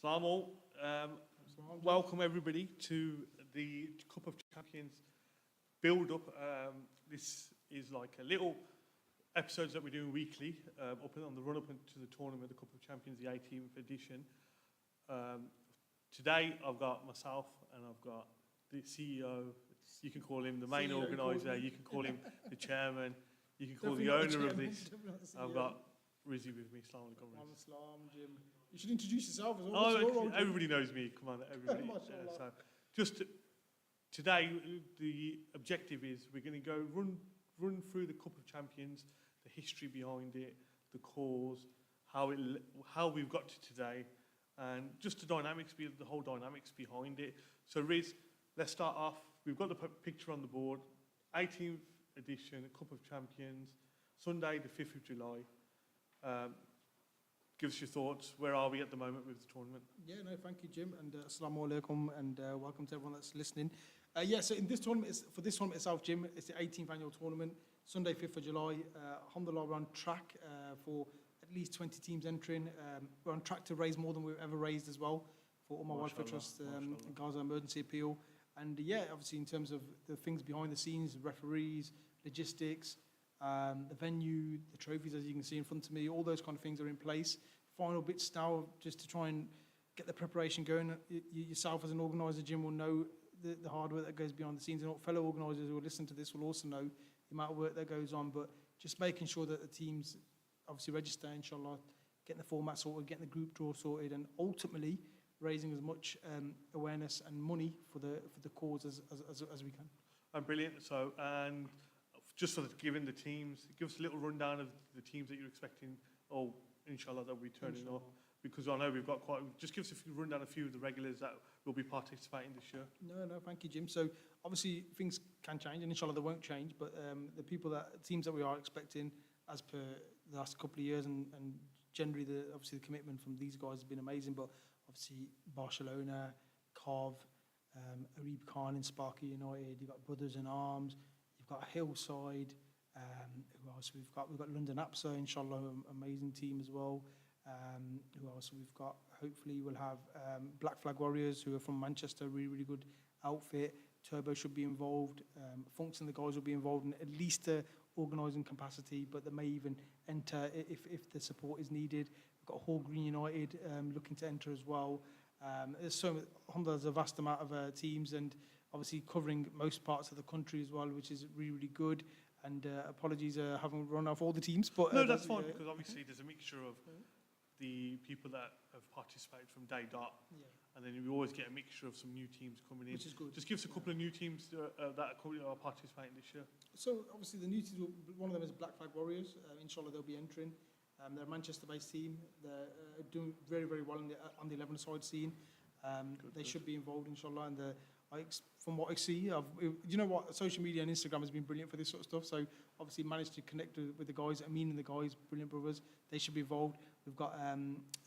Salaam. Welcome everybody to the Cup of Champions build-up. This is like a little episodes that we're doing weekly, up on the run-up to the tournament, the Cup of Champions, the 18th edition. Today I've got myself and I've got the CEO. You can call him the main organiser. You can call him the chairman. You can call the owner of this. I've got Rizzy with me. Assalamu alaikum, Riz. Salam, Jim. You should introduce yourself as well. Oh, everybody knows me. Come on, everybody. So, today, the objective is we're going to go run through the Cup of Champions, the history behind it, the cause, how we've got to today, and just the whole dynamics behind it. So, Riz, let's start off. We've got the picture on the board. 18th edition, Cup of Champions, Sunday, the 5th of July. Give us your thoughts. Where are we at the moment with the tournament? Yeah, no, thank you, Jim, and assalamu alaikum, and welcome to everyone that's listening. So in this tournament, for this tournament itself, Jim, it's the 18th annual tournament, Sunday, 5th of July. Alhamdulillah, we're on track for at least 20 teams entering. We're on track to raise more than we've ever raised as well for Ummah Welfare Trust, Gaza Emergency Appeal. And obviously in terms of the things behind the scenes, referees, logistics, the venue, the trophies, as you can see in front of me, all those kind of things are in place. Final bits now, just to try and get the preparation going. You yourself as an organiser, Jim, will know the hard work that goes behind the scenes, and fellow organisers who will listen to this will also know the amount of work that goes on. But just making sure that the teams obviously register, inshallah, getting the format sorted, getting the group draw sorted, and ultimately raising as much awareness and money for the cause as we can. Brilliant. So, and just for giving the teams, give us a little rundown of the teams that you're expecting, inshallah, that will be turning up. Because I know we've got just give us a rundown of a few of the regulars that will be participating this year. No, thank you, Jim. So, obviously, things can change, and inshallah, they won't change. But the teams that we are expecting, as per the last couple of years, and generally, obviously, the commitment from these guys has been amazing. But obviously, Barcelona, Cov, Arib Khan in Sparky United, you've got Brothers in Arms, you've got Hillside, who else we've got? We've got London APSA, inshallah, amazing team as well. Who else we've got? Hopefully we'll have Black Flag Warriors, who are from Manchester, really, really good outfit. Turbo should be involved. Funks and the guys will be involved in at least the organising capacity, but they may even enter if the support is needed. We've got Hall Green United looking to enter as well. There's a vast amount of teams, and obviously covering most parts of the country as well, which is really, really good. And apologies, I haven't run off all the teams. But no, that's fine, because obviously there's a mixture of the people that have participated from day dot, and then we always get a mixture of some new teams coming in. Which is good. Just give us a couple of new teams that are participating this year. So obviously the new teams, one of them is Black Flag Warriors. Inshallah, they'll be entering. They're a Manchester-based team. They're doing very, very well on the 11-side scene. They should be involved, inshallah. And from what I see, you know what, social media and Instagram has been brilliant for this sort of stuff. So obviously managed to connect with the guys, Amin and the guys, brilliant brothers. They should be involved. We've got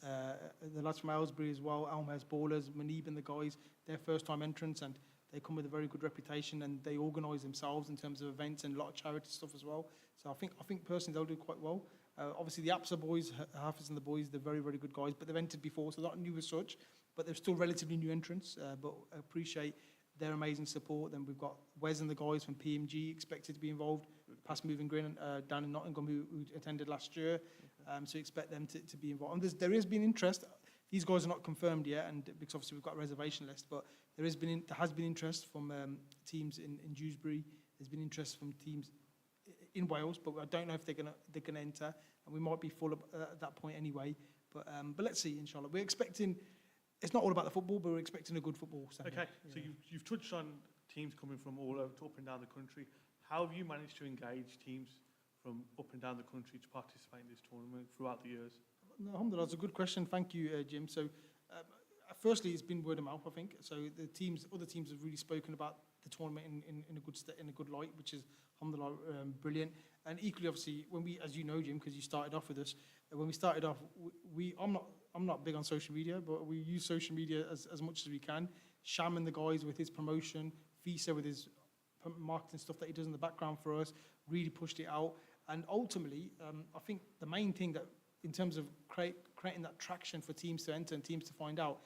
the lads from Aylesbury as well, Elmhurst Ballers, Manib and the guys. They're first-time entrants, and they come with a very good reputation, and they organise themselves in terms of events and a lot of charity stuff as well. So I think personally they'll do quite well. Obviously the APSA boys, Hafiz and the boys, they're very, very good guys, but they've entered before, so not new as such, but they're still relatively new entrants. But I appreciate their amazing support. Then we've got Wes and the guys from PMG expected to be involved, past moving green down in Nottingham who attended last year. So expect them to be involved. And there has been interest. These guys are not confirmed yet, and because obviously we've got a reservation list, but there has been interest from teams in Dewsbury. There's been interest from teams in Wales, but I don't know if they're gonna enter, and we might be full at that point anyway. But let's see, inshallah. We're expecting. It's not all about the football, but we're expecting a good football Sunday. Okay, so you've touched on teams coming from all over, up and down the country. How have you managed to engage teams from up and down the country to participate in this tournament throughout the years? No, alhamdulillah, that's a good question. Thank you, Jim. So, firstly, it's been word of mouth, I think. So other teams have really spoken about the tournament in a good light, which is alhamdulillah brilliant. And equally, obviously, when we, as you know, Jim, because you started off with us, when we started off, I'm not big on social media, but we use social media as much as we can. Sham and the guys with his promotion, Fisa with his marketing stuff that he does in the background for us, really pushed it out. And ultimately, I think the main thing that in terms of creating that traction for teams to enter and teams to find out,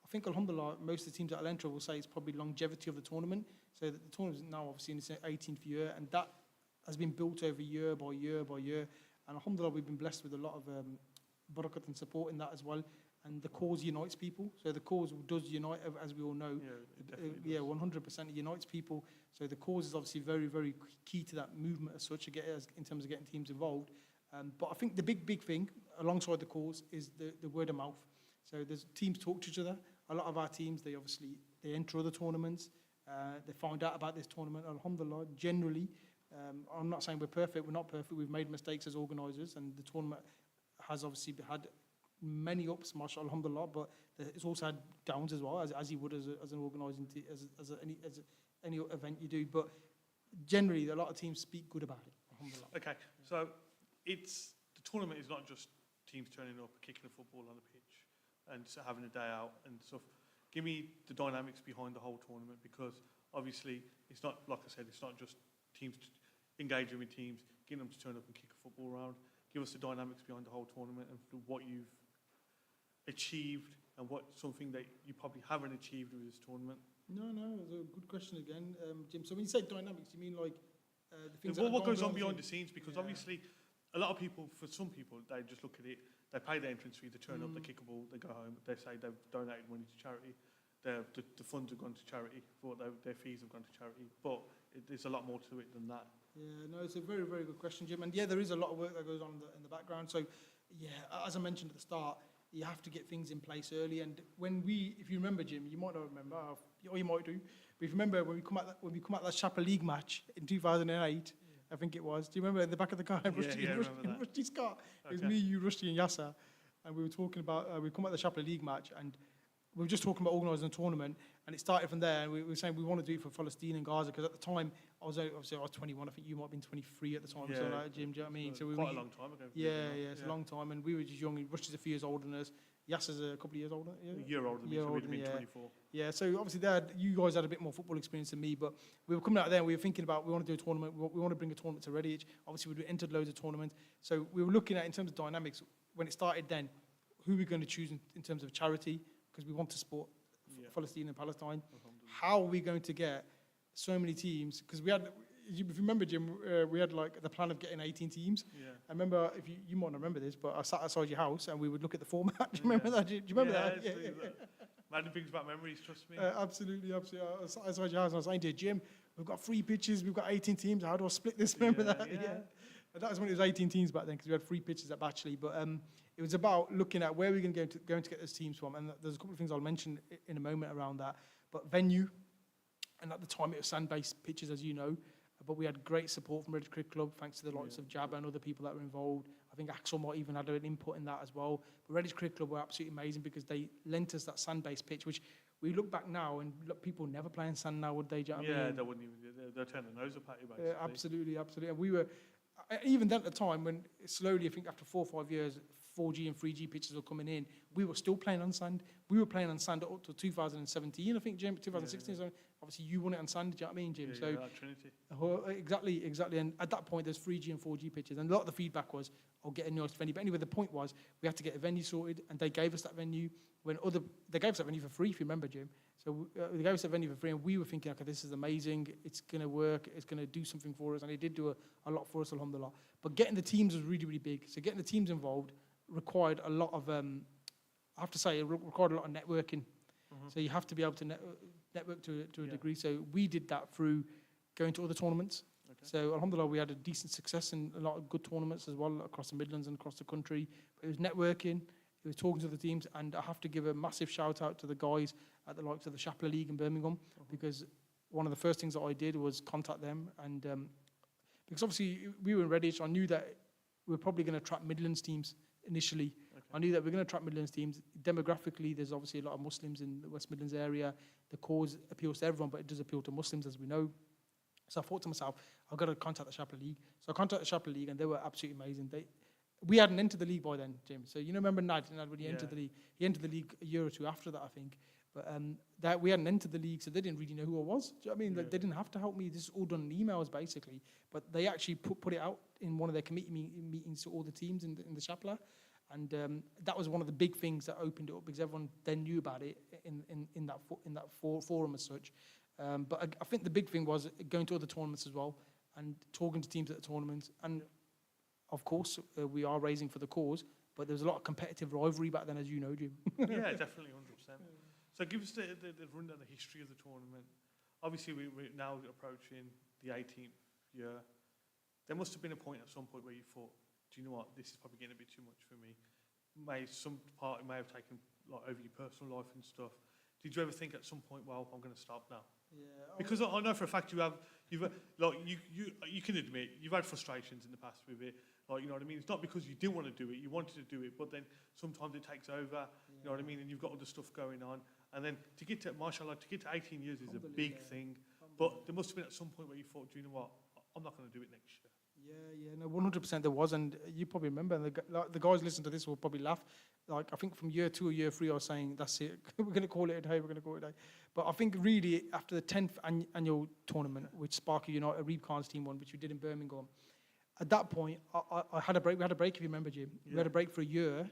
I think, alhamdulillah, most of the teams that will enter will say it's probably longevity of the tournament. So that the tournament is now obviously in its 18th year, and that has been built over year by year by year. And alhamdulillah, we've been blessed with a lot of barakat and support in that as well. And the cause unites people. So the cause does unite, as we all know. Yeah, 100% it unites people. So the cause is obviously very, very key to that movement as such, in terms of getting teams involved. But I think the big thing alongside the cause is the word of mouth. So there's teams talk to each other. A lot of our teams, they enter other tournaments. They find out about this tournament. Alhamdulillah, generally, I'm not saying we're perfect. We're not perfect. We've made mistakes as organisers, and the tournament has obviously had many ups, mashallah, alhamdulillah, but it's also had downs as well, as you would as an organising team, as any event you do. But generally, a lot of teams speak good about it, alhamdulillah. Okay, so the tournament is not just teams turning up, kicking a football on the pitch, and just having a day out and stuff. Give me the dynamics behind the whole tournament, because obviously it's not, like I said, it's not just teams engaging with teams, getting them to turn up and kick a football round. Give us the dynamics behind the whole tournament and what you've achieved and what something that you probably haven't achieved with this tournament. No, it's a good question again, Jim. So when you say dynamics, you mean like the things what goes on behind the scenes? Because obviously, a lot of people, for some people, they just look at it, they pay their entrance fee, they turn up, they kick a ball, they go home, they say they've donated money to charity, the funds have gone to charity, their fees have gone to charity, but there's a lot more to it than that. Yeah, no, it's a very, very good question, Jim. And yeah, there is a lot of work that goes on in the background. So yeah, as I mentioned at the start, you have to get things in place early. And if you remember, Jim, you might not remember, or you might do, but if you remember when we come out that Chapel League match in 2008, I think it was. Do you remember in the back of the car? Rushdi's car. Okay. It was me, you, Rushdie, and Yasser, and we were talking about we come out the Chapel League match, and we were just talking about organising a tournament, and it started from there. And we were saying we want to do it for Palestine and Gaza, because at the time I was 21. I think you might have been 23 at the time. Yeah, so like, Jim, do you know what I mean? So quite a long time ago. Yeah, it's a long time, and we were just young. Rushdie's a few years older than us. Yasser's a couple of years older. Yeah? A year older than me, so we'd have been 24. Yeah, so obviously you guys had a bit more football experience than me, but we were coming out there and we were thinking about, we want to do a tournament, we want to bring a tournament to Redditch. Obviously, we'd entered loads of tournaments. So we were looking at, in terms of dynamics, when it started then, who we're going to choose in terms of charity, because we want to support Palestine and Palestine. How are we going to get so many teams? Because we had, if you remember, Jim, we had like the plan of getting 18 teams. Yeah. I remember, if you might not remember this, but I sat outside your house and we would look at the format. Do you remember that? Do you remember that? Yeah. Mad things about memories, trust me. Absolutely. I was outside your house and I was saying to Jim, we've got 3 pitches, we've got 18 teams. How do I split this? Remember that? Yeah. And that was when it was 18 teams back then, because we had 3 pitches at Batchley. But it was about looking at where we're going to get those teams from. And there's a couple of things I'll mention in a moment around that. But venue, and at the time it was sand-based pitches, as you know. But we had great support from Redditch Cricket Club, thanks to the likes of Jabba and other people that were involved. I think Axel might even had an input in that as well. But Redditch Cricket Club were absolutely amazing, because they lent us that sand-based pitch, which we look back now and people never play in sand now, would they? Do you know what I mean? They wouldn't even. They'll turn their nose up at you, basically. Absolutely. And we were, even then at the time, when slowly, I think after 4 or 5 years, 4G and 3G pitches were coming in, we were still playing on sand. We were playing on sand up to 2017, I think, Jim, 2016. So obviously, you won it on sand, do you know what I mean, Jim? Trinity. Exactly. And at that point, there's 3G and 4G pitches. And a lot of the feedback was, I'll get a nice venue. But anyway, the point was, we had to get a venue sorted, and they gave us that venue. They gave us that venue for free, if you remember, Jim. So they gave us that venue for free, and we were thinking, okay, this is amazing. It's going to work. It's going to do something for us. And it did do a lot for us, alhamdulillah. But getting the teams was really, really big. So getting the teams involved required a lot of, I have to say, it required a lot of networking. So you have to be able to network to a degree. So we did that through going to other tournaments. Okay. So alhamdulillah, we had a decent success in a lot of good tournaments as well across the Midlands and across the country. But it was networking, it was talking to the teams, and I have to give a massive shout out to the guys at the likes of the Shapler League in Birmingham, because one of the first things that I did was contact them, and because obviously we were in Redditch, I knew that we were probably going to attract Midlands teams initially. Okay. I knew that we were going to attract Midlands teams. Demographically, there's obviously a lot of Muslims in the West Midlands area. The cause appeals to everyone, but it does appeal to Muslims, as we know. So I thought to myself, I've got to contact the Shapler League. So I contacted the Shapler League, and they were absolutely amazing. We hadn't entered the league by then, Jim. So you remember Nad when he entered the league? He entered the league a year or two after that, I think. But that we hadn't entered the league, so they didn't really know who I was. Do you know what I mean? Like, they didn't have to help me. This is all done in emails, basically. But they actually put it out in one of their committee meetings to all the teams in the Shapler. And that was one of the big things that opened it up, because everyone then knew about it in that forum as such. But I think the big thing was going to other tournaments as well and talking to teams at the tournaments. And of course, we are raising for the cause, but there was a lot of competitive rivalry back then, as you know, Jim. Yeah, definitely, 100%. So give us the rundown, the history of the tournament. Obviously, we're now approaching the 18th year. There must have been a point at some point where you thought, do you know what, this is probably getting a bit too much for me. Some part may have taken like over your personal life and stuff. Did you ever think at some point, well, I'm going to stop now? Yeah. Because I know for a fact you can admit you've had frustrations in the past with it. Like, you know what I mean? It's not because you didn't want to do it, you wanted to do it, but then sometimes it takes over, you know what I mean? And you've got other stuff going on. And then to get to 18 years is a big thing. But there must have been at some point where you thought, do you know what, I'm not going to do it next year. Yeah, no, 100% there was, and you probably remember, and the guys listening to this will probably laugh. Like, I think from year 2 or year 3, I was saying, that's it, we're going to call it a day, we're going to call it a day. But I think really, after the 10th annual tournament, which Sparky United, Reeb Khan's team won, which we did in Birmingham, at that point, I had a break. We had a break, if you remember, Jim. Yeah. We had a break for a year,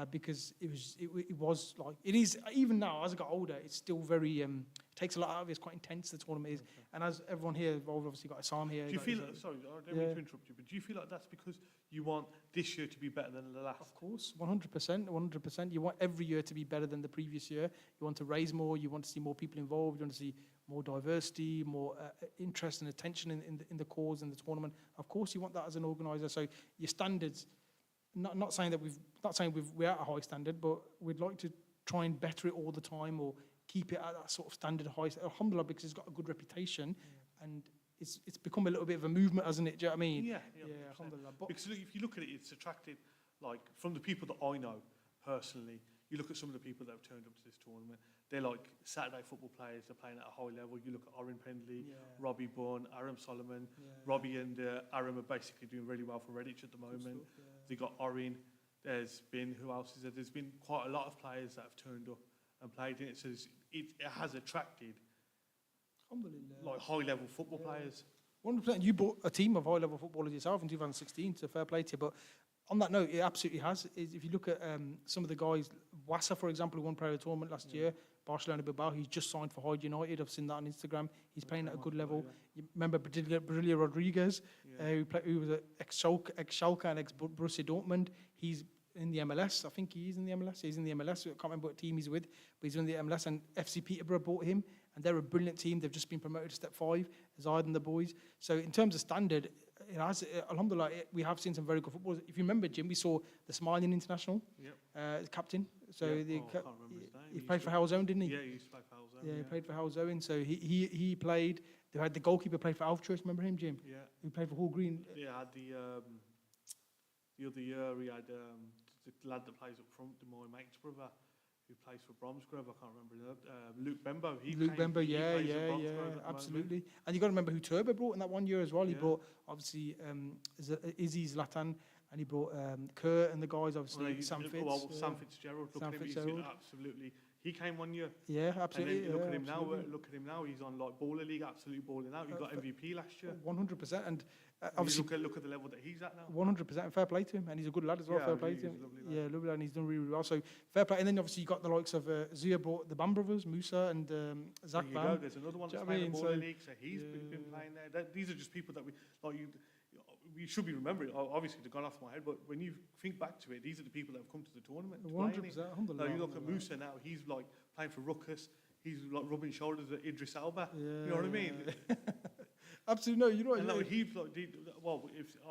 because it was like, it is, even now, as I got older, it's still very, takes a lot out of it. It's quite intense, the tournament is. Okay. And as everyone here, we've obviously got Assam here. Do you feel, sorry, I don't mean to interrupt you, but do you feel like that's because you want this year to be better than the last? Of course, 100%. You want every year to be better than the previous year. You want to raise more, you want to see more people involved, you want to see more diversity, more interest and attention in the cause and the tournament. Of course, you want that as an organiser. So your standards, not saying we're at a high standard, but we'd like to try and better it all the time, or keep it at that sort of standard high. Alhamdulillah, because it's got a good reputation, and it's become a little bit of a movement, hasn't it? Do you know what I mean? Yeah, alhamdulillah. Because if you look at it, it's attracted, like, from the people that I know personally. You look at some of the people that have turned up to this tournament, they're like Saturday football players, they're playing at a high level. You look at Oren Pendley, Robbie Bunn, Aram Solomon. Robbie and Aram are basically doing really well for Redditch at the moment. They got Oren, there's been, who else is there? There's been quite a lot of players that have turned up and played in it, so it has attracted like high-level football players. 100%. You bought a team of high-level footballers yourself in 2016, so fair play to you. But on that note, it absolutely has. If you look at some of the guys, Wassa, for example, who won player of the tournament last year, Barcelona Bilbao, he's just signed for Hyde United. I've seen that on Instagram. He's playing at a good level. You remember Brillia Rodriguez, who was ex-Schalke and ex-Borussia Dortmund. He's in the MLS. I think he is in the MLS. He's in the MLS. I can't remember what team he's with, but he's in the MLS. And FC Peterborough bought him, and they're a brilliant team. They've just been promoted to Step 5, Zayed and the boys. So in terms of standard, it has, alhamdulillah, we have seen some very good footballers. If you remember, Jim, we saw the Smiling International, captain. So I can't remember his name. He played for Halzone, didn't he? Yeah, he used to play for Halzone. Yeah, he played for Halzone. So he played. They had the goalkeeper played for Alf Choice. Remember him, Jim? Yeah. Who played for Hall Green. Yeah, had the other year he had the lad that plays up front, my mate's brother, who plays for Bromsgrove. I can't remember Luke Bembo. Absolutely. And you got to remember who Turbo brought in that 1 year as well. He brought obviously Izzy Zlatan, and he brought Kerr and the guys, obviously Sam Fitz. Sam Fitzgerald. Absolutely. He came 1 year. Yeah, absolutely. And then look at him now. Look at him now. He's on like Baller League, absolutely balling out. He got MVP last year. 100%. And obviously, look at the level that he's at now. 100%. Fair play to him, and he's a good lad as well. Fair play to him. Lovely lad, and he's done really, really well. So fair play. And then obviously you got the likes of Zia brought the Bam brothers, Musa and Zach Bam. There's another one that's playing the Baller League. So he's been playing there. These are just people that we should be remembering. Obviously, they've gone off my head, but when you think back to it, these are the people that have come to the tournament. 100%. Alhamdulillah. You look at Musa now; he's like playing for Ruckus. He's like rubbing shoulders at Idris Elba. You know what I mean? Absolutely, no. You know what? And I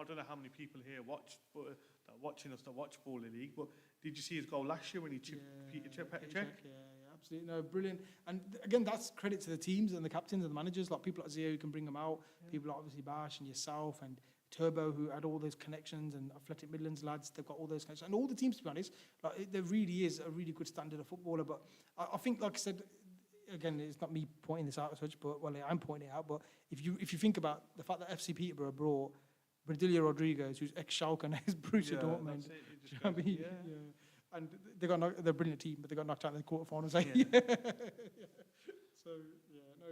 don't know how many people here watching us that watch Baller League, but did you see his goal last year when he chipped Peter Cech? Yeah, absolutely. No, brilliant. And again, that's credit to the teams and the captains and the managers, like people like Zia who can bring them out, people like obviously Bash and yourself and Turbo, who had all those connections, and Athletic Midlands lads, they've got all those connections. And all the teams, to be honest, there really is a really good standard of footballer. But I think, like I said, again, it's not me pointing this out as such, but I'm pointing it out. But if you think about the fact that FC Peterborough brought Bradilio Rodriguez, who's ex-Schalke and ex-Borussia Dortmund, and they're a brilliant team, but they got knocked out in the quarterfinals. So no,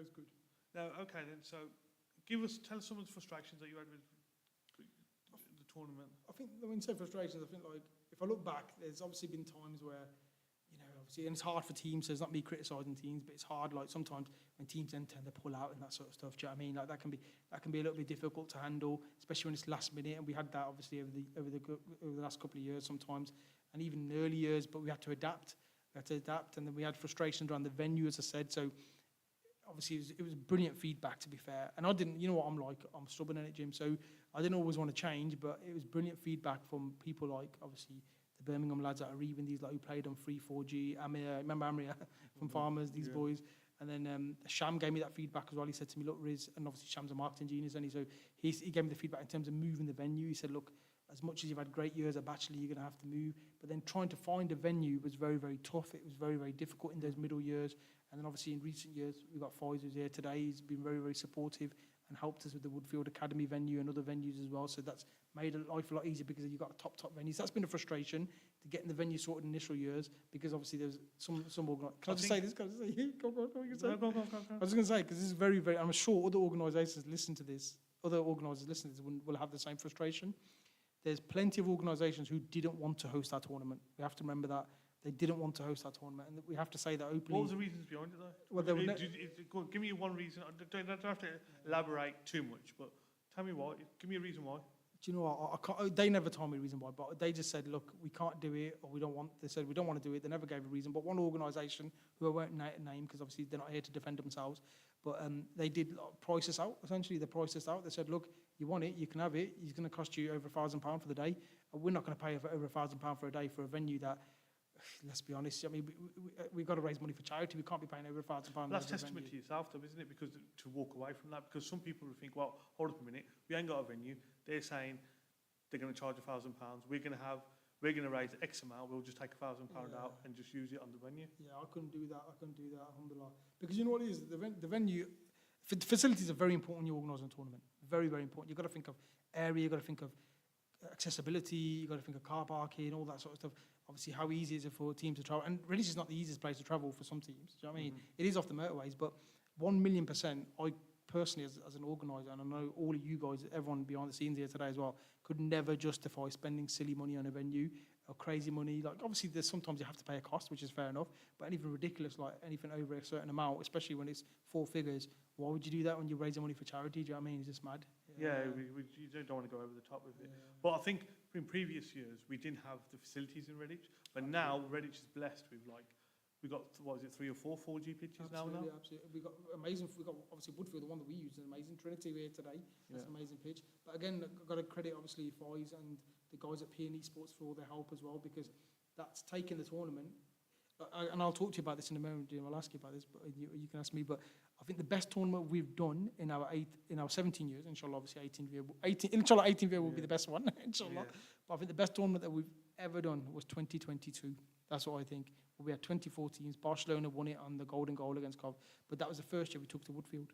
it's good. Now, okay then. So, tell us some of the frustrations that you had with the tournament. I think when you say frustrations, I think like if I look back, there's obviously been times where, obviously, and it's hard for teams, so it's not me criticising teams, but it's hard, like, sometimes when teams then tend to pull out and that sort of stuff, do you know what I mean? Like, that can be a little bit difficult to handle, especially when it's last minute, and we had that, obviously, over the last couple of years sometimes, and even in early years, but we had to adapt. And then we had frustrations around the venue, as I said, so obviously it was brilliant feedback, to be fair, and I didn't, you know what I'm like, I'm stubborn in it, Jim, so I didn't always want to change, but it was brilliant feedback from people like, obviously, the Birmingham lads that are even these, like, who played on 3-4G, Amir, remember Amir from Farmers, these boys, and then Sham gave me that feedback as well. He said to me, look, Riz, and obviously Sham's a marketing genius, and so he gave me the feedback in terms of moving the venue. He said, look, as much as you've had great years at Bachelor, you're going to have to move, but then trying to find a venue was very, very tough. It was very, very difficult in those middle years, and then obviously in recent years, we've got Foyes who's here today. He's been very, very supportive and helped us with the Woodfield Academy venue and other venues as well. So that's made life a lot easier because you've got top venues. That's been a frustration to getting the venue sorted in initial years because obviously there's some organisations. Can I just say this? Can I just say, go. I was going to say, because this is very, very, I'm sure other organisations listen to this, other organisers listening to this will have the same frustration. There's plenty of organisations who didn't want to host our tournament. We have to remember that. They didn't want to host our tournament, and we have to say that openly. What was the reasons behind it, though? Well, give me one reason. I don't have to elaborate too much, but tell me why. Give me a reason why. Do you know what? I can't, they never told me a reason why, but they just said, look, we can't do it, or we don't want. They said we don't want to do it. They never gave a reason. But one organisation, who I won't name because obviously they're not here to defend themselves, but they did price us out. Essentially, they priced us out. They said, look, you want it, you can have it. It's going to cost you over £1,000 for the day. And we're not going to pay over £1,000 for a day for a venue that. Let's be honest. I mean, we've got to raise money for charity. We can't be paying over £1,000. That's testament to yourself, though, isn't it? Because to walk away from that, because some people would think, well, hold up a minute, we ain't got a venue. They're saying they're going to charge £1,000. We're going to raise X amount. We'll just take £1,000 out and just use it on the venue. Yeah, I couldn't do that. Alhamdulillah. Because you know what it is, the venue, facilities are very important when you're organising a tournament. Very, very important. You've got to think of area. You've got to think of accessibility. You've got to think of car parking, all that sort of stuff. Obviously, how easy is it for teams to travel? And Redditch is not the easiest place to travel for some teams. Do you know what I mean? It is off the motorways, but 1,000,000%, I personally, as an organiser, and I know all of you guys, everyone behind the scenes here today as well, could never justify spending silly money on a venue or crazy money. Like, obviously, there's sometimes you have to pay a cost, which is fair enough, but anything ridiculous, like anything over a certain amount, especially when it's 4 figures, why would you do that when you're raising money for charity? Do you know what I mean? It's just mad. Yeah, you don't want to go over the top with it. But I think in previous years, we didn't have the facilities in Redditch, but now Redditch is blessed with, like, we've got, 3 or 4 4G pitches now? Absolutely. We've got obviously Woodfield, the one that we use is amazing. Trinity here today, that's an amazing pitch. But again, I've got to credit obviously Foyes and the guys at P&E Sports for all their help as well, because that's taken the tournament. And I'll talk to you about this in a moment, Jim. I'll ask you about this, but you can ask me. But I think the best tournament we've done in our 17 years, inshallah, obviously 18th year will be the best one, inshallah. Yeah. But I think the best tournament that we've ever done was 2022. That's what I think. We had 24 teams. Barcelona won it on the golden goal against Cov, but that was the first year we took to Woodfield.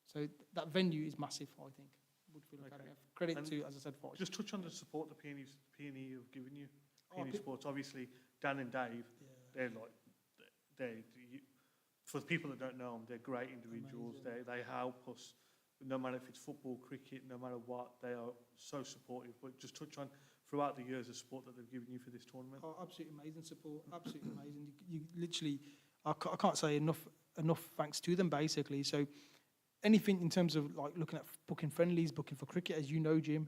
So that venue is massive, I think. Woodfield Academy. Credit to, as I said, Foyes. Just touch on the support the P&E have given you. P&E Sports, obviously, Dan and Dave. Yeah. For the people that don't know them, they're great individuals. They help us, no matter if it's football, cricket, no matter what. They are so supportive. But just touch on throughout the years the support that they've given you for this tournament. Oh, absolutely amazing support. Absolutely amazing. You literally, I can't say enough thanks to them. Basically, so anything in terms of like looking at booking friendlies, booking for cricket, as you know, Jim.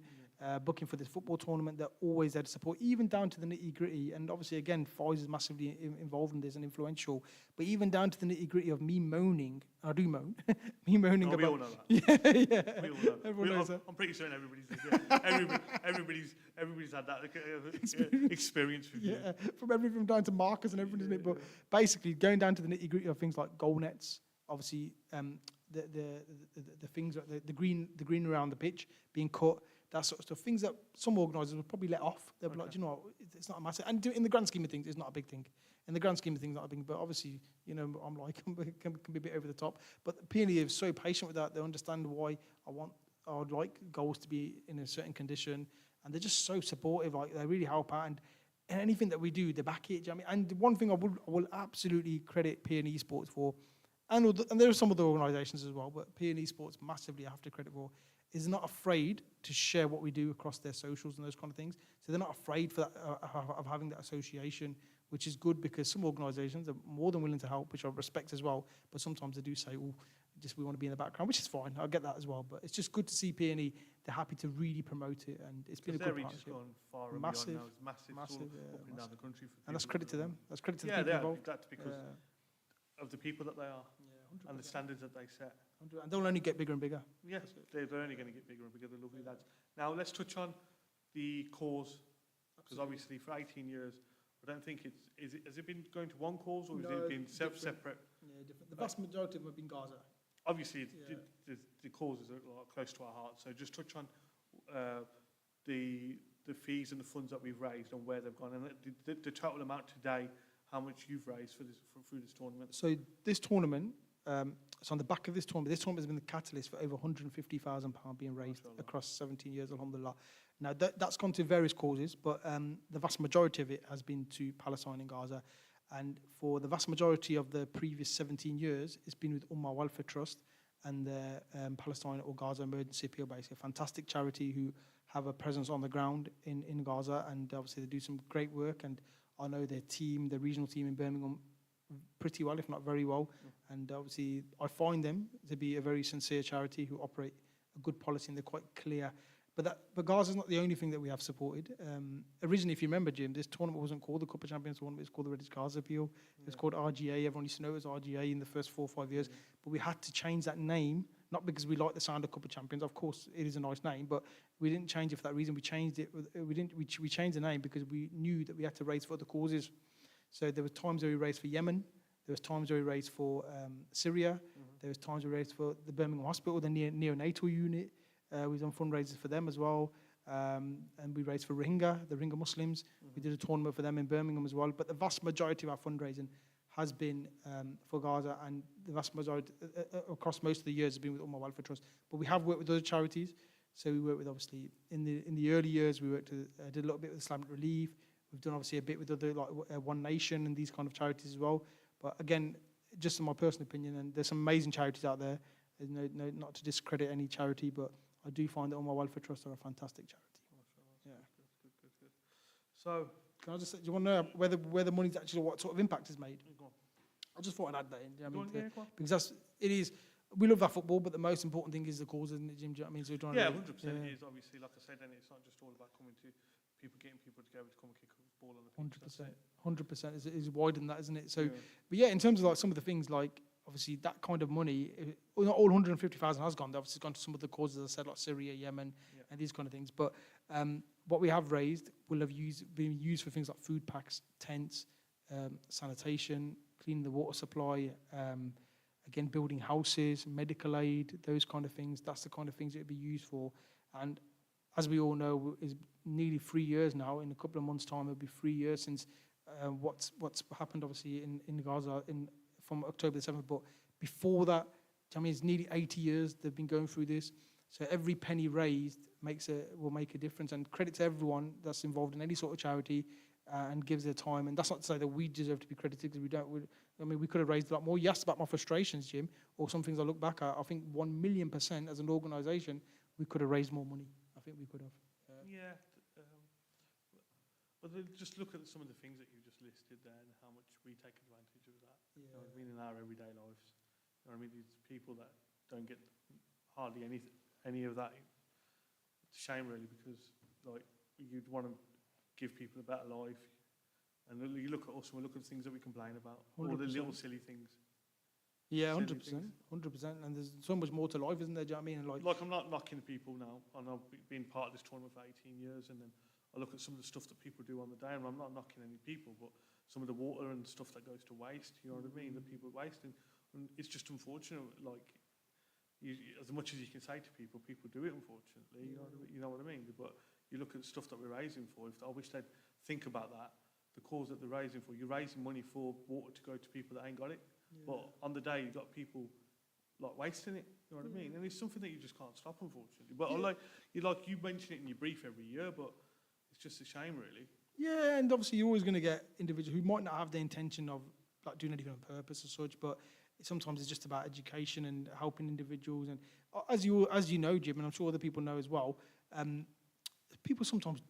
Booking for this football tournament, they're always there to support, even down to the nitty-gritty. And obviously, again, Foyes is massively involved in this and influential. But even down to the nitty-gritty of me moaning, I do moan, me moaning about... We all know that. Yeah. We all know. Everyone knows that. I'm pretty certain everybody's had that experience with you. Yeah, from everything down to markers and everything, isn't it? But basically, going down to the nitty-gritty of things like goal nets, obviously, the things, the green around the pitch being cut, that sort of stuff, things that some organisers would probably let off. They'll be like, do you know what, it's not a massive... And in the grand scheme of things, it's not a big thing. In the grand scheme of things, not a big thing. But obviously, you know, I'm like, can be a bit over the top. But P&E is so patient with that. They understand why I would like goals to be in a certain condition. And they're just so supportive. Like, they really help out. And anything that we do, they back it. Do you know what I mean? And one thing I will absolutely credit P&E Sports for, and there are some other organisations as well, but P&E Sports massively I have to credit for, is not afraid to share what we do across their socials and those kind of things. So they're not afraid for that, of having that association, which is good because some organisations are more than willing to help, which I respect as well. But sometimes they do say, "Oh, just we want to be in the background," which is fine. I get that as well. But it's just good to see P&E. They're happy to really promote it, and it's been a good partnership. Gone far and Massive, beyond now. It's massive, massive, all up and down the country. For and that's people credit to that them. That's credit to the yeah, people involved. that's because of the people that they are Yeah, 100%. and the standards that they set. And they'll only get bigger and bigger. Yeah, they're only going to get bigger and bigger. They're lovely lads. Now let's touch on the cause, because obviously for 18 years, I don't think has it been going to one cause, or has it been separate? Yeah, different. The vast majority of them have been Gaza. Obviously, the causes are close to our heart. So just touch on the fees and the funds that we've raised and where they've gone, and the total amount today, how much you've raised through this tournament. So this tournament, so on the back of this tournament has been the catalyst for over £150,000 being raised across 17 years, alhamdulillah. Now that's gone to various causes, but the vast majority of it has been to Palestine and Gaza. And for the vast majority of the previous 17 years, it's been with Ummah Welfare Trust and the Palestine or Gaza Emergency Appeal Base, a fantastic charity who have a presence on the ground in Gaza, and obviously they do some great work. And I know their team, the regional team in Birmingham, pretty well, if not very well. And obviously I find them to be a very sincere charity who operate a good policy, and they're quite clear. But Gaza's not the only thing that we have supported. Originally, if you remember, Jim, this tournament wasn't called the Cup of Champions tournament, it was called the Reddish Gaza Appeal. It was called RGA. Everyone used to know it was RGA in the first 4 or 5 years. But we had to change that name, not because we like the sound of Cup of Champions. Of course, it is a nice name, but we didn't change it for that reason. We changed it. We changed the name because we knew that we had to raise for other causes. So there were times where we raised for Yemen. There was times where we raised for Syria. There was times we raised for the Birmingham Hospital, the neonatal unit. We've done fundraisers for them as well. And we raised for Rohingya, the Rohingya Muslims. We did a tournament for them in Birmingham as well. But the vast majority of our fundraising has been for Gaza, and the vast majority across most of the years has been with Ummah Welfare Trust. But we have worked with other charities. So we worked with, obviously, in the early years, we worked did a little bit with Islamic Relief. We've done, obviously, a bit with other, like One Nation and these kind of charities as well. But again, just in my personal opinion, and there's some amazing charities out there. There's no not to discredit any charity, but I do find that Ummah Welfare Trust are a fantastic charity. Yeah. Good. So, can I just say, do you want to know where the money's actually, what sort of impact is made? I just thought I'd add that in. Do you know what I mean? Because it is. We love our football, but the most important thing is the cause, isn't it, Jim? Do you know what I mean? So 100% it is, obviously, like I said, and it's not just all about getting people together to come and kick a ball on the pitch. 100% is wider than that, isn't it? So, but yeah, in terms of like some of the things, like obviously that kind of money, not all 150,000 has gone. Obviously, it's gone to some of the causes, as I said, like Syria, Yemen, and these kind of things. But what we have raised will have been used for things like food packs, tents, sanitation, cleaning the water supply, again, building houses, medical aid, those kind of things. That's the kind of things it would be used for. And as we all know, is nearly 3 years now. In a couple of months' time, it'll be 3 years since what's happened, obviously, in Gaza from October the 7th. But before that, I mean, it's nearly 80 years they've been going through this. So every penny raised will make a difference. And credit to everyone that's involved in any sort of charity and gives their time. And that's not to say that we deserve to be credited, because we don't. We could have raised a lot more. You asked about my frustrations, Jim, or some things I look back at. I think 1,000,000% as an organisation, we could have raised more money. I think we could have. But just look at some of the things that you just listed there and how much we take advantage of that. You know what I mean, in our everyday lives. You know what I mean, these people that don't get hardly any of that. It's a shame, really, because like you'd want to give people a better life. And you look at us and we look at things that we complain about, 100%. All the little silly things. Yeah, 100%, 100%. And there's so much more to life, isn't there? Do you know what I mean? Like I'm not knocking people now. I know being part of this tournament for 18 years, and then I look at some of the stuff that people do on the day, and I'm not knocking any people, but some of the water and stuff that goes to waste, you know what I mean? That people waste, and it's just unfortunate. Like, as much as you can say to people, people do it, unfortunately. You know what I mean? But you look at the stuff that we're raising for. I wish they'd think about that. The cause that they're raising for. You're raising money for water to go to people that ain't got it. But on the day, you've got people like wasting it. You know what I mean? And it's something that you just can't stop, unfortunately. But you mention it in your brief every year, but it's just a shame, really. Yeah, and obviously you're always going to get individuals who might not have the intention of like doing anything on purpose or such, but sometimes it's just about education and helping individuals. And as you know, Jim, and I'm sure other people know as well, people sometimes,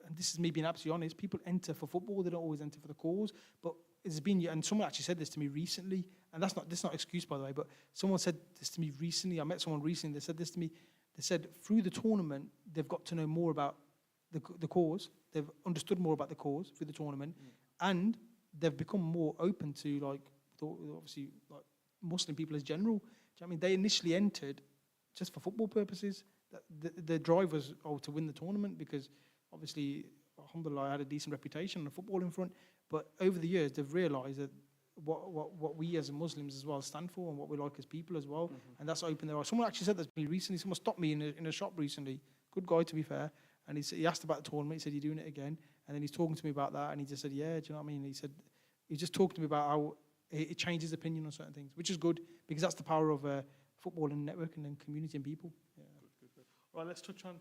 and this is me being absolutely honest, people enter for football, they don't always enter for the cause. But it's been, and someone actually said this to me recently, and this is not an excuse, by the way, but someone said this to me recently. I met someone recently, they said this to me. They said through the tournament, they've got to know more about the cause. They've understood more about the cause through the tournament, and they've become more open to, like, obviously, like Muslim people as general. Do you know what I mean? They initially entered just for football purposes. The drive was to win the tournament because obviously, alhamdulillah, I had a decent reputation on the footballing front. But over the years, they've realised that what we as Muslims as well stand for and what we like as people as well. And that's opened their eyes. Someone actually said that to me recently. Someone stopped me in a shop recently. Good guy, to be fair. And he asked about the tournament. He said, "You're doing it again?" And then he's talking to me about that. And he just said, "Yeah, do you know what I mean?" He said, he just talked to me about how it changed his opinion on certain things, which is good because that's the power of football and networking and community and people. Yeah. Good. Right, let's touch on.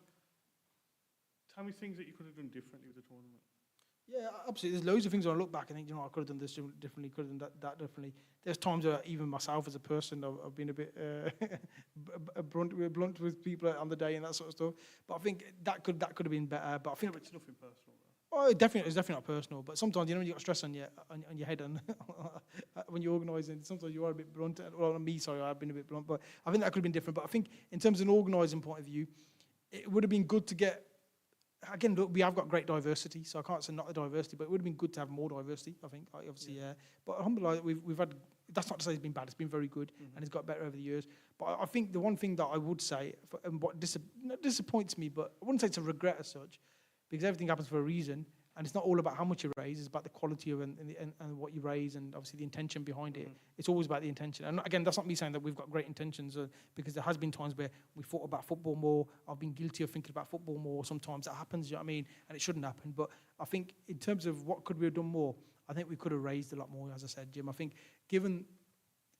Tell me things that you could have done differently with the tournament. Yeah, absolutely. There's loads of things when I look back and think, you know, I could have done this differently, could have done that differently. There's times where even myself as a person, I've been a bit blunt with people on the day and that sort of stuff. But I think that could have been better. But I think it's nothing personal, though. Oh, it's definitely not personal. But sometimes, you know, when you got stress on your head and when you're organising, sometimes you are a bit blunt. Well, me, sorry, I've been a bit blunt. But I think that could have been different. But I think in terms of an organising point of view, it would have been good to get. Again, look, we have got great diversity, so I can't say not the diversity, but it would have been good to have more diversity, I think, obviously, yeah. But alhamdulillah, we've had, that's not to say it's been bad, it's been very good, and it's got better over the years. But I think the one thing that I would say, and what not disappoints me, but I wouldn't say it's a regret as such, because everything happens for a reason, and it's not all about how much you raise, it's about the quality of and what you raise, and obviously the intention behind it. It's always about the intention. And again, that's not me saying that we've got great intentions, because there has been times where we thought about football more. I've been guilty of thinking about football more. Sometimes that happens, you know what I mean? And it shouldn't happen. But I think in terms of what could we have done more, I think we could have raised a lot more, as I said, Jim. I think given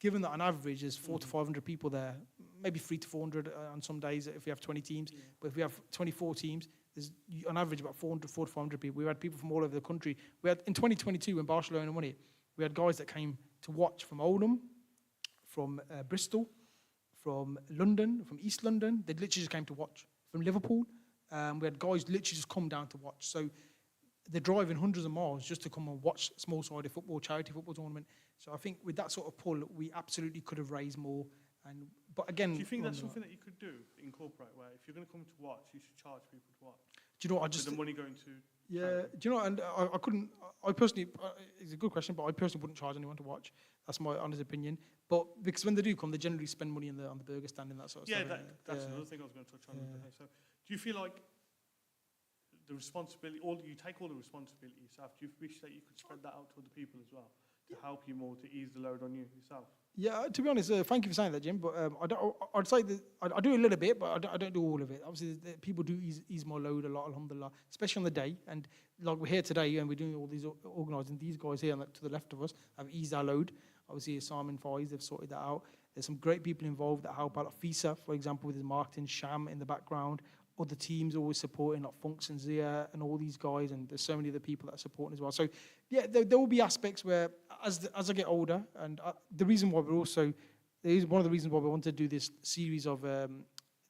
that on average there's 400 to 500 people there, maybe 300 to 400 on some days if we have 20 teams, but if we have 24 teams, there's on average about 400 to 500 people. We had people from all over the country. We had in 2022 when Barcelona won it, we had guys that came to watch from Oldham, from Bristol, from London, from East London. They literally just came to watch. From Liverpool, we had guys literally just come down to watch. So they're driving hundreds of miles just to come and watch small-sided football, charity football tournament. So I think with that sort of pull, we absolutely could have raised more. But again, do you think that's something that you could do, incorporate, where if you're going to come to watch, you should charge people to watch? Do you know what, with the money going to... Yeah, do you know, and I personally, it's a good question, but I personally wouldn't charge anyone to watch. That's my honest opinion. But because when they do come, they generally spend money on the burger stand and that sort of stuff. That's another thing I was going to touch on. Yeah. So do you feel like the responsibility, you take all the responsibility yourself, do you wish that you could spread that out to other people as well, to help you more, to ease the load on you yourself? Yeah, to be honest, thank you for saying that, Jim. But I'd say that I do a little bit, but I don't do all of it. Obviously, people do ease my load a lot, alhamdulillah, especially on the day. And like we're here today, and we're doing all these organising. These guys here to the left of us have eased our load. Obviously, Simon Faiz, they've sorted that out. There's some great people involved that help out. Like Fisa, for example, with his marketing, Sham in the background. Other teams always supporting, like Funks and Zia and all these guys, and there's so many other people that are supporting as well. So, yeah, there will be aspects where, as I get older, and the reason why one of the reasons why we want to do this series of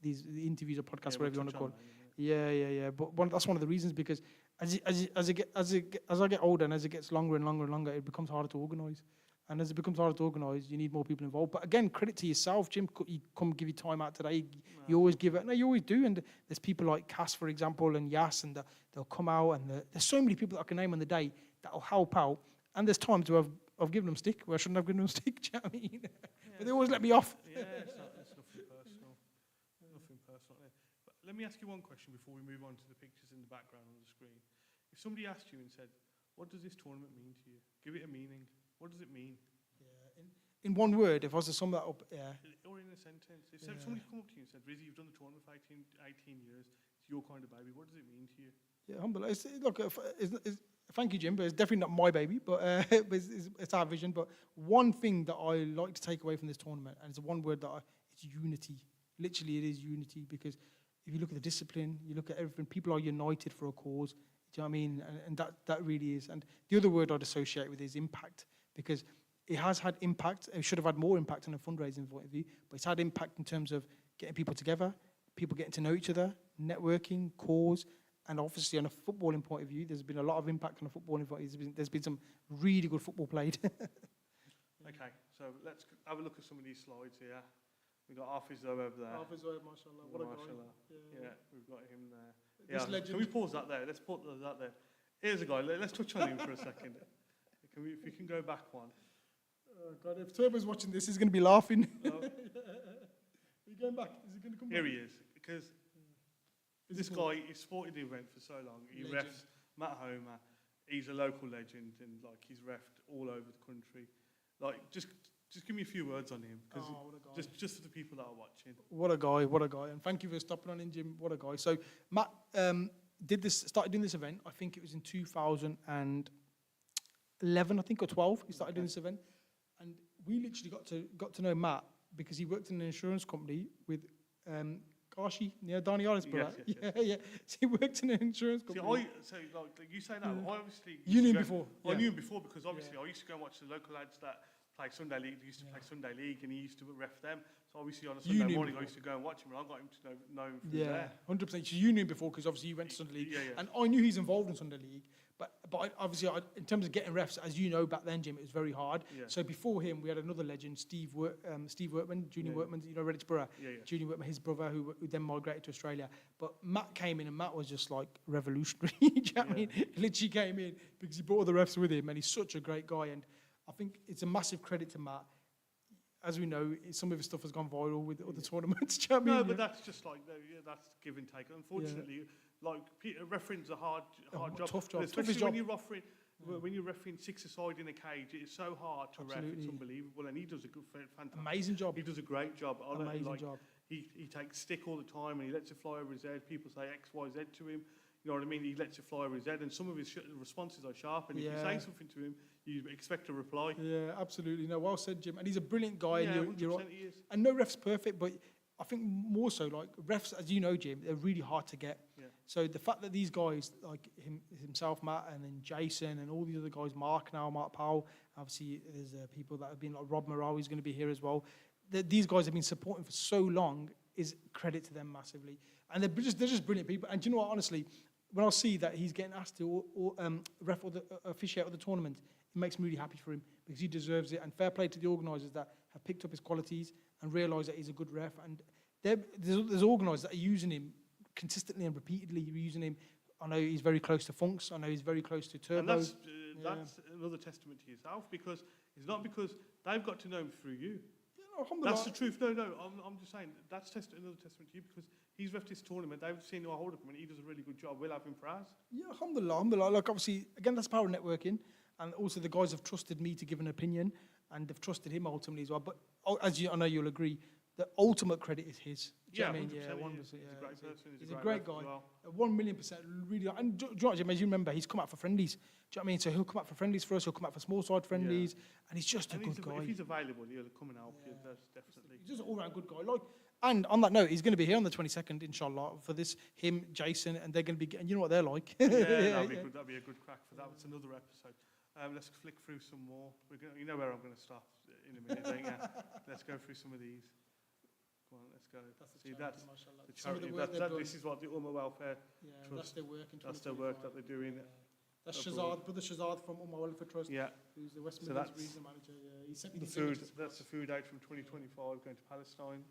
these interviews or podcasts, whatever you want to call it. Yeah. But that's one of the reasons, because as I get older and as it gets longer and longer and longer, it becomes harder to organise. And as it becomes harder to organise, you need more people involved. But again, credit to yourself, Jim. You come give your time out today. You always give it. No, you always do. And there's people like Cass, for example, and Yas, and they'll come out. And there's so many people that I can name on the day that will help out. And there's times where I've given them stick where I shouldn't have given them stick. Do you know what I mean? But they always let me off. Yeah, it's nothing personal. Nothing personal. But let me ask you one question before we move on to the pictures in the background on the screen. If somebody asked you and said, "What does this tournament mean to you?" Give it a meaning. What does it mean? Yeah, in one word, if I was to sum that up, or in a sentence. If somebody come up to you and said, "Rizzy, you've done the tournament for 18 years. It's your kind of baby. What does it mean to you?" Yeah, alhamdulillah. Thank you, Jim, but it's definitely not my baby, but it's our vision. But one thing that I like to take away from this tournament, and it's one word it's unity. Literally, it is unity, because if you look at the discipline, you look at everything, people are united for a cause. Do you know what I mean? And that really is. And the other word I'd associate with is impact, because it has had impact. It should have had more impact on a fundraising point of view, but it's had impact in terms of getting people together, people getting to know each other, networking, cause, and obviously on a footballing point of view, there's been a lot of impact on a footballing point of view. There's been some really good football played. Okay, so let's have a look at some of these slides here. We've got Hafiz over there. Hafiz, mashallah, what a guy. Yeah, we've got him there. This legend. Can we pause that there? Let's pause that there. Here's a guy. Let's touch on him for a second. If we can go back one. Oh God, if Turbo's watching this, he's going to be laughing. Are you going back? Is he going to come back? Here he is. Because this guy, he supported the event for so long. He refs Matt Homer. He's a local legend, and like he's refed all over the country. Like, just give me a few words on him, because just for the people that are watching. What a guy! And thank you for stopping on in, Jim. What a guy! So Matt started doing this event. I think it was in 2011, I think, or 12. He started doing this event, and we literally got to know Matt because he worked in an insurance company with Kashi, Dani Ari's brother. Yes. Yeah. So he worked in an insurance company. So like you say that, I obviously you knew him before. I knew him before because obviously I used to go and watch the local lads that play Sunday League. They used to play Sunday League, and he used to ref them. So obviously on a Sunday morning, I used to go and watch him, and I got him to know him through there. 100%. So you knew him before because obviously you went to Sunday League, and I knew he's involved in Sunday League. But obviously, in terms of getting refs, as you know, back then, Jim, it was very hard. Yeah. So before him, we had another legend, Steve Workman, Junior Workman, Redditch Borough. Junior Workman, his brother, who then migrated to Australia. But Matt came in, and Matt was just like revolutionary. Do you know what I mean? He literally came in because he brought all the refs with him, and he's such a great guy. And I think it's a massive credit to Matt. As we know, some of his stuff has gone viral with other tournaments. Do you know what I mean? No, but that's just like, that's give and take. Unfortunately, like refereeing's a hard job. Tough job. Especially when you're refereeing six-a-side in a cage, it's so hard to ref. It's unbelievable, and he does a fantastic, amazing job. He does a great job. Amazing job. He takes stick all the time, and he lets it fly over his head. People say X, Y, Z to him. You know what I mean? He lets it fly over his head, and some of his responses are sharp. And if you say something to him, you expect a reply. Yeah, absolutely. No, well said, Jim. And he's a brilliant guy. Yeah, and he is. And no ref's perfect, but I think more so, like refs, as you know, Jim, they're really hard to get. Yeah. So the fact that these guys, like himself, Matt, and then Jason, and all the other guys, Mark Powell, obviously there's people that have been, like Rob Morrow is going to be here as well. These guys have been supporting for so long is credit to them massively. And they're just brilliant people. And do you know what, honestly, when I see that he's getting asked to ref or officiate at the tournament, it makes me really happy for him because he deserves it. And fair play to the organisers that have picked up his qualities and realised that he's a good ref. And there's organisers that are using him consistently and repeatedly. Using him. I know he's very close to Funks. I know he's very close to Turbo. And that's another testament to yourself, because it's not because they've got to know him through you. That's the truth. No, I'm just saying that's another testament to you, because he's refed this tournament. They've seen who I hold up him, and he does a really good job. We'll have him for ours. Yeah, alhamdulillah. Like obviously, again, that's power of networking, and also the guys have trusted me to give an opinion, and they've trusted him ultimately as well. But I know you'll agree, the ultimate credit is his. Do you know what I mean? Yeah, 100%. He's a great person. He's a great guy. Well. 1,000,000%. Really. And do you know what, Jim, as you remember, he's come out for friendlies. Do you know what I mean? So he'll come out for friendlies for us. He'll come out for small side friendlies, and he's just a good guy. If he's available, he'll come and help you. That's definitely. He's just an all-round good guy. And on that note, he's going to be here on the 22nd, inshallah, for this. Him, Jason, and they're going to be. And you know what they're like. That'd be good. That'd be a good crack for that. It's another episode. Let's flick through some more. You know where I'm going to stop in a minute, don't you? Let's go through some of these. Come on, let's go. That's the charity. This is what the Welfare Trust. That's their work in 2025. That's their work that they're doing. That's Brother Shazad from Welfare Trust. Who's the West Midlands regional manager. He sent me the food. That's the food out from 2025 going to Palestine.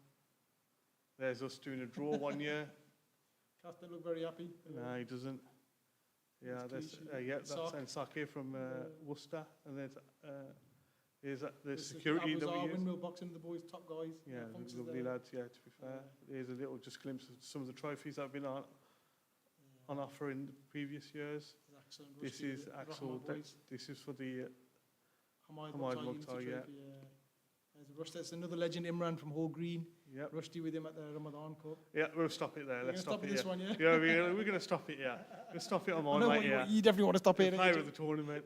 There's us doing a draw one year. Cass doesn't look very happy. No, he doesn't. That's Saki from Worcester, and there's the security that we use. Windmill boxing, the boys, top guys. Yeah, lovely lads. Yeah, to be fair, here's a little just glimpse of some of the trophies that have been on offer in the previous years. This is Axel. This is for the Hamad Mukhtar. There's another legend, Imran from Hall Green. Yep. Rushdie with him at the Ramadan Cup. Yeah, we'll stop it there. Let's stop it this here. One, yeah? Yeah, we're going to stop it, yeah. We'll stop it on mine, mate, yeah. You definitely want to stop it. The player of the tournament.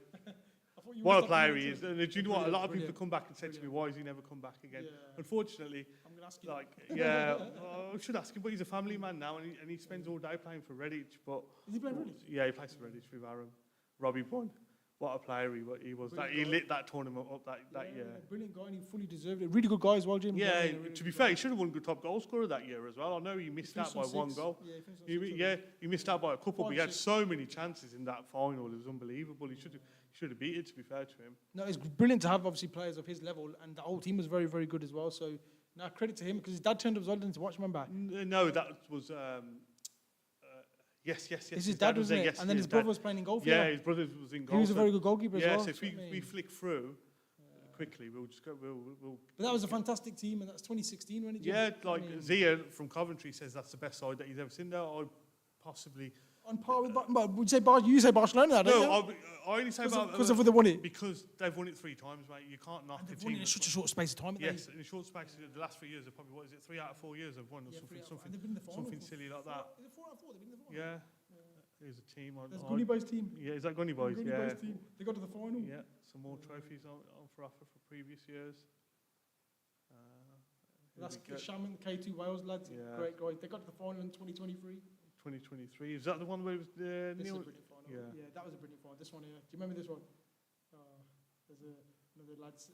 What a player he is. And do you know what? A lot of people come back and say to me, why has he never come back again? Yeah. Unfortunately, I'm going to ask you. I should ask him, but he's a family man now, and he spends all day playing for Redditch. But is he playing Redditch? Yeah, he plays for Redditch with Aaron. Robbie Bond. What a player he was. Brilliant He guy. lit that tournament up that year. Brilliant guy, and he fully deserved it. Really good guy as well, Jim. Yeah, Really to be good fair, guy. he should have won good top goal scorer that year as well. I know he missed Finished out by on one 6. goal. Yeah, he finished on 6, I think. He missed out by a couple, but he had 5, 6. so many chances in that final. It was unbelievable. He should have beat it, to be fair to him. No, it's brilliant to have obviously players of his level, and the whole team was very, very good as well. So, now credit to him because his dad turned up as well, didn't he, to watch, remember? No, that was yes. It's his dad, wasn't it? Yes, and then his brother was playing in goal for Yeah, him. his brother was in goal. He was a very good goalkeeper as yeah, well. so if that's what I we mean. flick through quickly, we'll just go. We'll But that was a fantastic team, and that's 2016, wasn't it, Jim? yeah, like I mean, Zia from Coventry says that's the best side that he's ever seen. There, I possibly on par with, would you say Barcelona? no. I only say about because of they won it. because they've won it 3 times, mate. You can't knock And a they've won team. it in such a short space of time. Yes, in a short space, the last 3 years, they've probably, what is it, 3 out of 4 years they've won or something, And they've been in the final. something silly like that. Is it 4 out of 4? They've been in the final. Yeah, there's a team on. That's Gunny Boy's team. Yeah, is that Gunny Boys? Gunny Yeah. Boy's team. They got to the final. Yeah, some more trophies on for offer for previous years. That's Shaman, K2 Wales lads. Yeah. Great guys. They got to the final in 2023. 2023. Is that the one where it was This is a Neil? brilliant final. Yeah. Yeah, that was a brilliant final. This one here. Do you remember this one? There's another lads.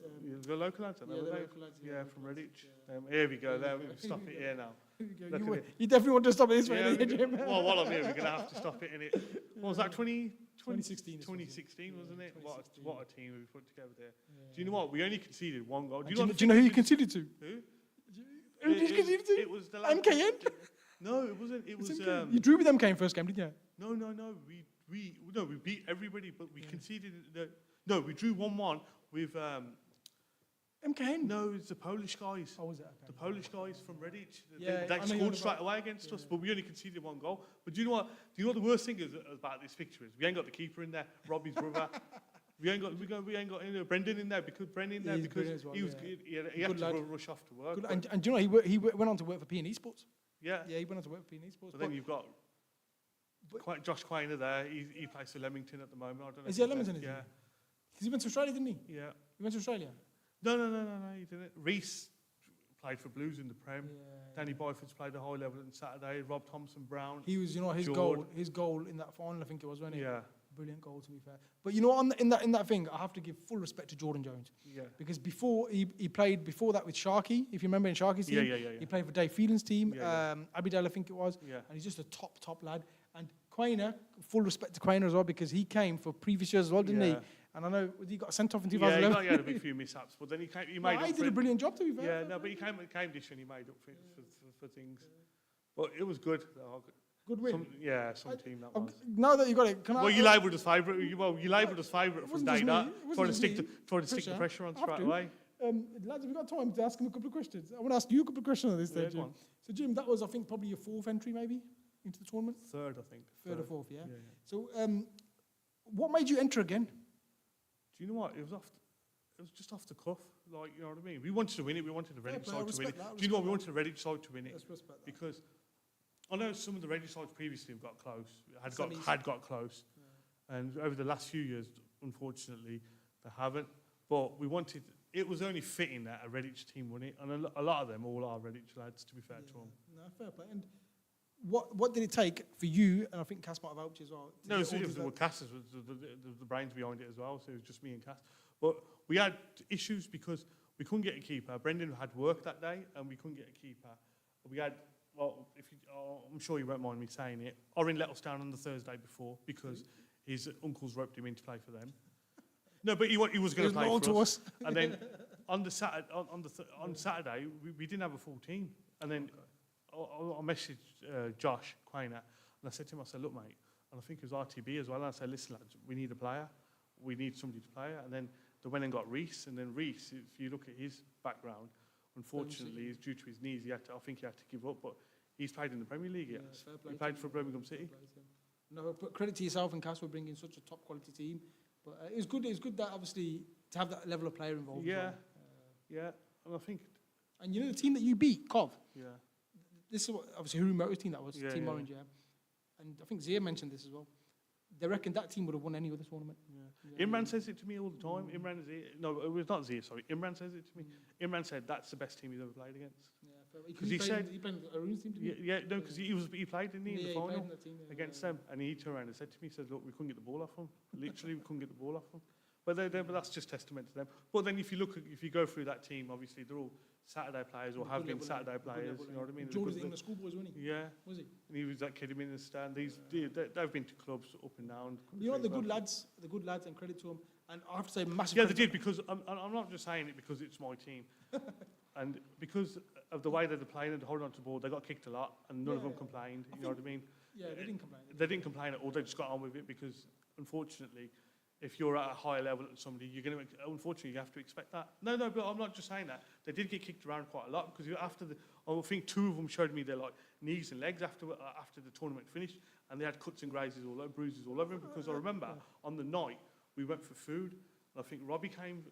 The local lads, I know, Yeah, the they? local lads. Yeah, local from lads, Redditch. yeah. Here we go. Here There, we we go. can stop it here now. Here we go. Look at it. You definitely want to stop it this way, Yeah, don't you, Jim? well, while I'm here, we're going to have to stop it in it. What was that, 2016. 2016, wasn't it? 2016. What a team we put together there. Do you know what? We only conceded 1 goal. Do you know who you conceded to? Who? Who did you concede to? It was the last. MKN? No, it wasn't. It was. You drew with MK in first game, didn't you? No. We beat everybody, but we conceded. No, we drew 1-1 with. MKN? No, it's the Polish guys. Oh, was it? Okay. The Polish guys from Redditch. Yeah, They I know you're scored on straight about- away against us, but we only conceded 1 goal. But do you know what? Do you know what the worst thing is about this fixture is? We ain't got the keeper in there, Robbie's brother. We ain't got Brendan in there because he's brilliant as well, he was yeah. he had Good to lad. rush off to work. Good, but- and do you know he went on to work for P&E Sports? yeah. Yeah, he went on to work for P&E Sports. But then you've got Josh Quainer there. He plays for Leamington at the moment. I don't know. Is if he at he's Leamington, there. is he? Because he went to Australia, didn't he? Yeah. He went to Australia. No, he didn't. Reese played for Blues in the Prem. Danny Byford's played a high level on Saturday. Rob Thompson-Brown. He was, his Jord. goal in that final, I think it was, wasn't it? Yeah. Brilliant goal, to be fair. But in that thing, I have to give full respect to Jordan Jones. Yeah. Because before he played before that with Sharky, if you remember in Sharky's team, Yeah. he played for Dave Phelan's team, Yeah. Abidal, I think it was, Yeah. and he's just a top lad. And Quainer, full respect to Quainer as well, because he came for previous years as well, didn't he? Yeah. And I know he got sent off in Yeah, 2011. he had a big few mishaps, but then he came. He made up he for did a it. brilliant job, to be fair. Yeah, no, but he came this year and he made up for things. But it was good. Good win. Some team that was. Now that you got it, can I? Well, you labelled us favourite. You labelled us favourite from wasn't day just that. me. It wasn't Trying to just stick me. the pressure on I have straight to. away. Lads, have we got time to ask him a couple of questions? I want to ask you a couple of questions on this Yeah, stage, go Jim. on. So, Jim, that was, I think, probably your 4th entry, maybe, into the tournament? Third, I think. Third or 4th, yeah? Yeah. So, what made you enter again? Do you know what? It was just off the cuff. Like, you know what I mean? We wanted to win it. We wanted the Fair Redditch play, I side to win it. respect that, Do you know what? We respect wanted the Redditch side to win it. Let's respect that. Because I know some of the Redditch sides previously have got close, Semis. had got close. And over the last few years, unfortunately, they haven't. But we wanted, it was only fitting that a Redditch team won it. And a lot of them all are Redditch lads, to be fair to them. No, fair play. And what did it take for you, and I think Cass might have helped you as well? to No, get all it these was Cass, was the brains behind it as well, so it was just me and Cass. But we had issues because we couldn't get a keeper. Brendan had work that day, and we couldn't get a keeper. We had, well, I'm sure you won't mind me saying it, Orrin let us down on the Thursday before because his uncles roped him in to play for them. No, but he was going to play loyal for to us. And then on Saturday, we didn't have a full team. And then I messaged Josh Quainer, and I said to him, I said, look, mate, and I think it was RTB as well, and I said, listen, lads, we need a player. We need somebody to play. And then they went and got Reese, and then Reese, if you look at his background, unfortunately, due to his knees, I think he had to give up, but he's played in the Premier League, yes. fair play He to played him. for Birmingham City. No, but credit to yourself and Cass for bringing such a top quality team. But it was good. It was good that obviously to have that level of player involved. Yeah, as well. yeah. And I think, And the team that you beat, Cov. yeah. This is what, obviously Huru Motors team that was, Yeah, Team yeah. Orange, yeah. And I think Zia mentioned this as well. They reckon that team would have won any other tournament. Yeah. Imran says it to me all the time. Imran is it. No, it was not Zia, sorry. Imran says it to me. Imran said that's the best team he's ever played against. Yeah, Because he said, he played Arun's team, didn't he? yeah, no, because he played, didn't he, in the Yeah, he played final in that team, against them, and he turned around and said to me, he said, look, we couldn't get the ball off them. Literally, we couldn't get the ball off them. But that's just testament to them. But then if you go through that team, obviously they're all Saturday players or have been Saturday players. You know what I mean? George was in the schoolboys, wasn't he? Yeah. Was he? And he was that kid in the stand. They've been to clubs up and down. You know what, the good lads, and credit to them. And I have to say, massive. Yeah, they did, because I'm not just saying it because it's my team. And because of the way that they're playing and holding on to the ball, they got kicked a lot, and none of them complained. You know what I mean? Yeah, they didn't complain. They didn't complain at all. They just got on with it, because unfortunately, if you're at a higher level than somebody, unfortunately, you have to expect that. No, but I'm not just saying that. They did get kicked around quite a lot, because I think 2 of them showed me their knees and legs after the tournament finished, and they had cuts and bruises all over them, because I remember on the night we went for food, and I think Robbie came.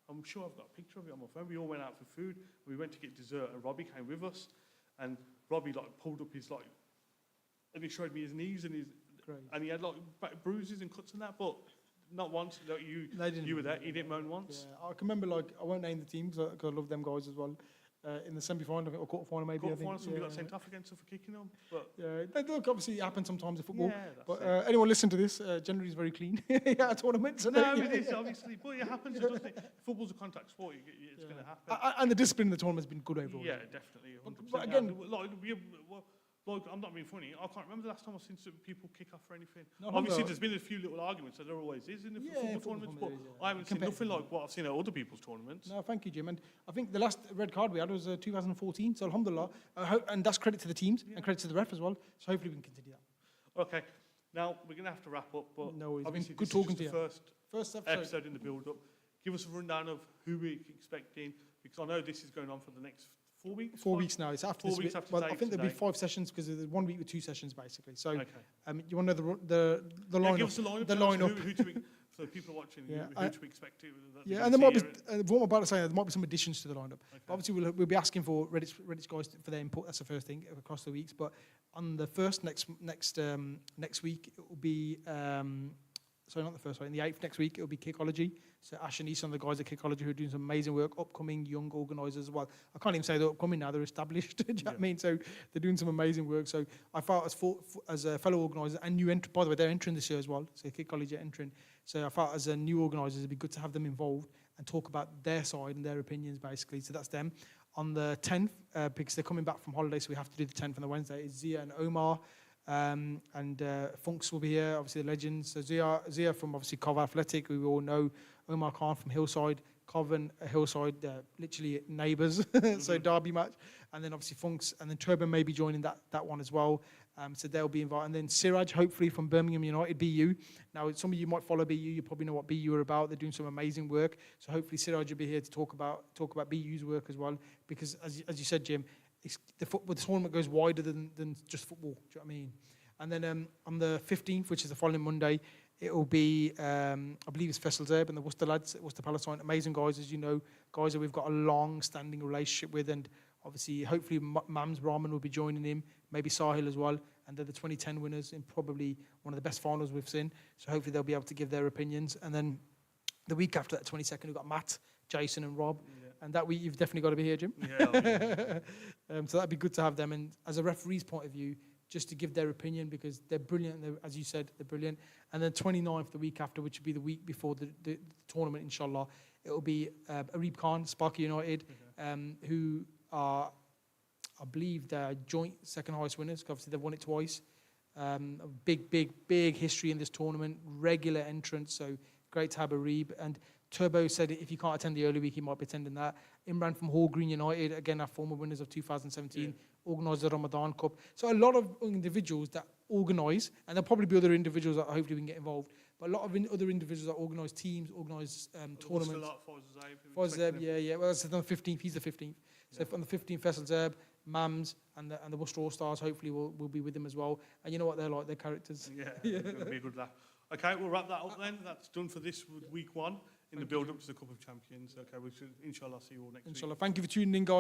I'm sure I've got a picture of it on my phone. We all went out for food. We went to get dessert, and Robbie came with us, and Robbie pulled up his and he showed me his knees and and he had bruises and cuts and that, but not once. You were there. He didn't moan once. Yeah, I can remember, I won't name the teams because I love them guys as well. In the semi-final or quarter-final, maybe. Quarter-final, somebody got sent off against them for kicking them. But yeah, look, obviously it happens sometimes in football. Yeah, but anyone listen to this, generally is very clean. Yeah, tournaments. No, it is, obviously. But it happens, doesn't it? Football's a contact sport. It's going to happen. And the discipline in the tournament has been good overall. Yeah, definitely. 100%. But again, I'm not being funny. I can't remember the last time I've seen people kick off for anything. No, obviously, there's been a few little arguments, so there always is in the football tournaments, but I haven't seen nothing like what I've seen at other people's tournaments. No, thank you, Jim. And I think the last red card we had was 2014, so alhamdulillah. And that's credit to the teams and credit to the ref as well. So hopefully we can continue that. Okay. Now, we're going to have to wrap up, but obviously good this talking is to just you. the first episode in the build-up. Give us a rundown of who we're expecting, because I know this is going on for the next 4 weeks? 4 weeks now. It's after 4 weeks after I think there'll be 5 sessions, because there's 1 week with 2 sessions basically. So, okay. You want to know the lineup? Give us the lineup. The lineup. So people watching, Yeah, who to expect to. And there might be what I'm about to say. There might be some additions to the lineup. Okay. Obviously, we'll be asking for Reddit's guys for their input. That's the first thing across the weeks. But on the first next week, it will be. Sorry, not the first one. In the 8th next week, it will be Kickology. So Ash and Easton, the guys at Kickology, who are doing some amazing work, upcoming young organisers as well. I can't even say they're upcoming now, they're established. Do you know what I mean? So they're doing some amazing work. So I felt as a fellow organiser and new by the way, they're entering this year as well. So Kickology are entering. So I felt as a new organiser, it'd be good to have them involved and talk about their side and their opinions, basically. So that's them. On the 10th, because they're coming back from holiday, so we have to do the 10th on the Wednesday, is Zia and Omar. Funks will be here, obviously the legends. So Zia from obviously Cov Athletic, who we all know. Omar Khan from Hillside. Cov and Hillside, literally neighbours. So derby match. And then obviously Funks, and then Turbo may be joining that one as well. So they'll be invited. And then Siraj, hopefully from Birmingham United, BU. Now, some of you might follow BU. You probably know what BU are about. They're doing some amazing work. So hopefully Siraj will be here to talk about BU's work as well. Because as you said, Jim, the tournament goes wider than just football. Do you know what I mean? And then on the 15th, which is the following Monday, it will be, I believe it's Faisal Zeb and the Worcester lads, Worcester Palestine. Amazing guys, as you know, guys that we've got a long-standing relationship with. And obviously, hopefully, Mams Rahman will be joining him, maybe Sahil as well. And they're the 2010 winners in probably one of the best finals we've seen. So hopefully, they'll be able to give their opinions. And then the week after that, 22nd, we've got Matt, Jason and Rob. Yeah. And that week, you've definitely got to be here, Jim. Yeah. So that'd be good to have them. And as a referee's point of view, just to give their opinion, because they're brilliant. As you said, they're brilliant. And then 29th, the week after, which would be the week before the tournament, inshallah, it will be Arib Khan, Sparky United, who are, I believe, they're joint second highest winners. Obviously, they've won it twice. Big history in this tournament, regular entrance. So great to have Arib. And Turbo said if you can't attend the early week, he might be attending that. Imran from Hall Green United, again, our former winners of 2017, organised the Ramadan Cup. So a lot of individuals that organise, and there'll probably be other individuals that hopefully we can get involved, but a lot of other individuals that organise teams, organise tournaments. Fawzeb, yeah. Well, that's on the 15th, he's the 15th. So on the 15th, Faisal Zeb, Mams, and the Worcester All-Stars hopefully will be with him as well. And you know what they're like, they're characters. Yeah, it'll be a good laugh. Okay, we'll wrap that up then. That's done for this week 1 in the build-up to the Cup of Champions. Okay, we should, inshallah, see you all next week. Inshallah. Thank you for tuning in, guys.